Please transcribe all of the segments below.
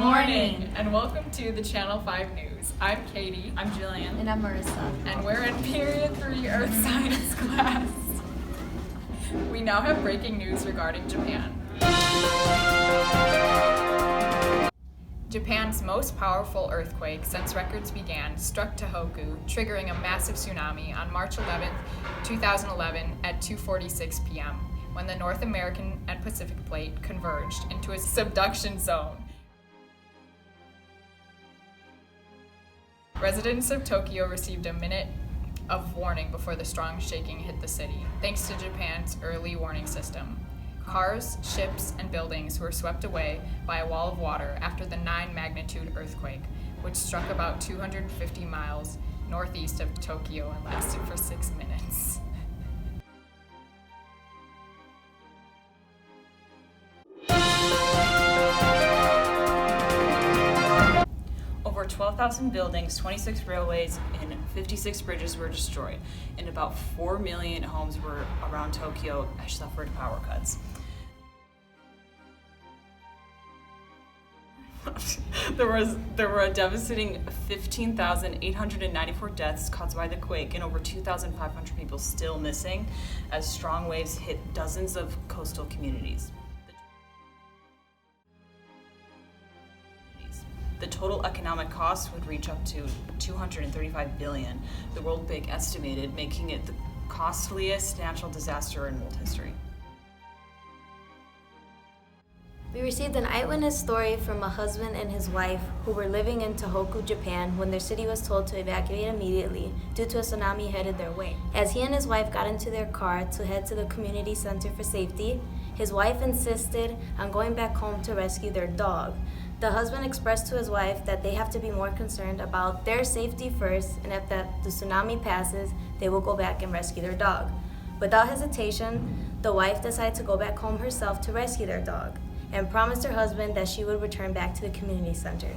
morning, and welcome to the Channel 5 News. I'm Katie. I'm Jillian. And I'm Marissa. And we're in Period 3 Earth Science class. We now have breaking news regarding Japan. Japan's most powerful earthquake since records began struck Tohoku, triggering a massive tsunami on March 11, 2011 at 2:46 p.m. when the North American and Pacific Plate converged into a subduction zone. Residents of Tokyo received a minute of warning before the strong shaking hit the city, thanks to Japan's early warning system. Cars, ships, and buildings were swept away by a wall of water after the 9-magnitude earthquake, which struck about 250 miles northeast of Tokyo and lasted for 6 minutes. Over 12,000 buildings, 26 railways, and 56 bridges were destroyed, and about 4 million homes were around Tokyo suffered power cuts. There were a devastating 15,894 deaths caused by the quake, and over 2,500 people still missing as strong waves hit dozens of coastal communities. The total economic cost would reach up to $235 billion, the World Bank estimated, making it the costliest natural disaster in world history. We received an eyewitness story from a husband and his wife who were living in Tohoku, Japan, when their city was told to evacuate immediately due to a tsunami headed their way. As he and his wife got into their car to head to the community center for safety, his wife insisted on going back home to rescue their dog. The husband expressed to his wife that they have to be more concerned about their safety first, and if the tsunami passes, they will go back and rescue their dog. Without hesitation, the wife decided to go back home herself to rescue their dog, and promised her husband that she would return back to the community center.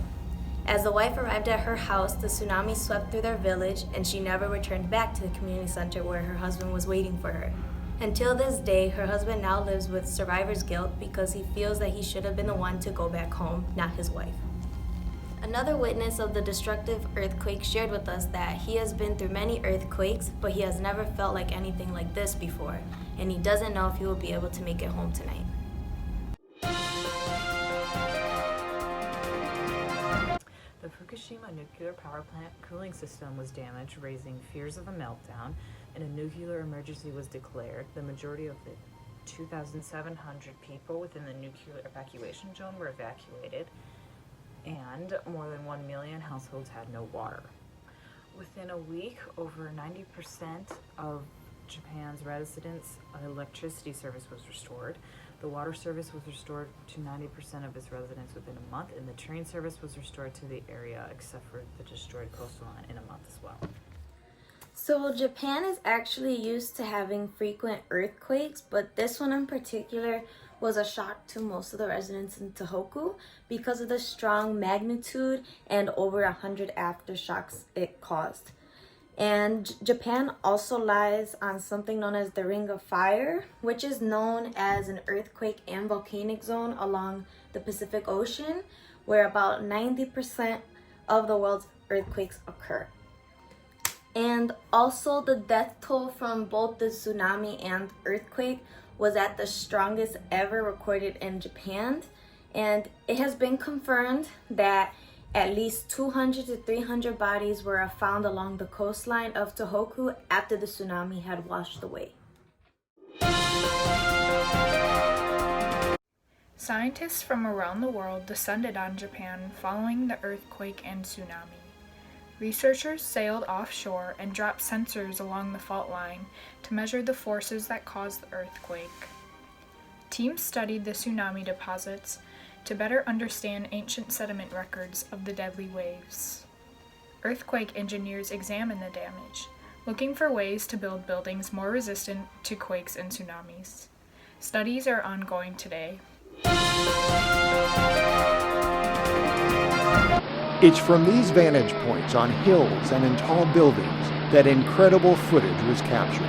As the wife arrived at her house, the tsunami swept through their village, and she never returned back to the community center where her husband was waiting for her. Until this day, her husband now lives with survivor's guilt because he feels that he should have been the one to go back home, not his wife. Another witness of the destructive earthquake shared with us that he has been through many earthquakes, but he has never felt like anything like this before, and he doesn't know if he will be able to make it home tonight. The Fukushima nuclear power plant cooling system was damaged, raising fears of a meltdown, and a nuclear emergency was declared. The majority of the 2,700 people within the nuclear evacuation zone were evacuated, and more than 1 million households had no water. Within a week, over 90% of Japan's residents' electricity service was restored. The water service was restored to 90% of its residents within a month, and the train service was restored to the area except for the destroyed coastal line in a month as well. So Japan is actually used to having frequent earthquakes, but this one in particular was a shock to most of the residents in Tohoku because of the strong magnitude and over 100 aftershocks it caused. And Japan also lies on something known as the Ring of Fire, which is known as an earthquake and volcanic zone along the Pacific Ocean, where about 90% of the world's earthquakes occur. And also the death toll from both the tsunami and earthquake was at the strongest ever recorded in Japan. And it has been confirmed that at least 200 to 300 bodies were found along the coastline of Tohoku after the tsunami had washed away. Scientists from around the world descended on Japan following the earthquake and tsunami. Researchers sailed offshore and dropped sensors along the fault line to measure the forces that caused the earthquake. Teams studied the tsunami deposits to better understand ancient sediment records of the deadly waves. Earthquake engineers examined the damage, looking for ways to build buildings more resistant to quakes and tsunamis. Studies are ongoing today. It's from these vantage points on hills and in tall buildings that incredible footage was captured.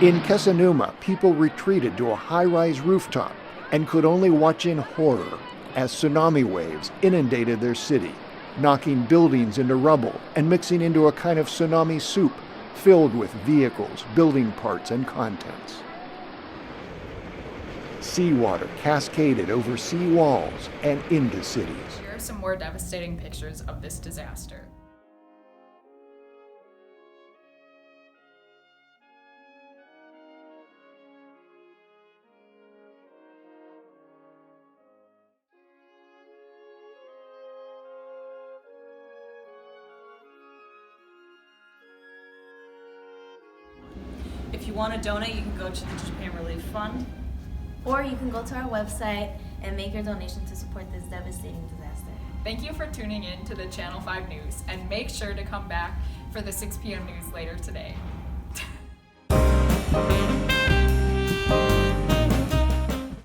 In Kesanuma, people retreated to a high-rise rooftop and could only watch in horror as tsunami waves inundated their city, knocking buildings into rubble and mixing into a kind of tsunami soup filled with vehicles, building parts, and contents. Seawater cascaded over sea walls and into cities. Here are some more devastating pictures of this disaster. If you want to donate, you can go to the Japan Relief Fund. Or you can go to our website and make your donation to support this devastating disaster. Thank you for tuning in to the Channel 5 News, and make sure to come back for the 6 p.m. news later today.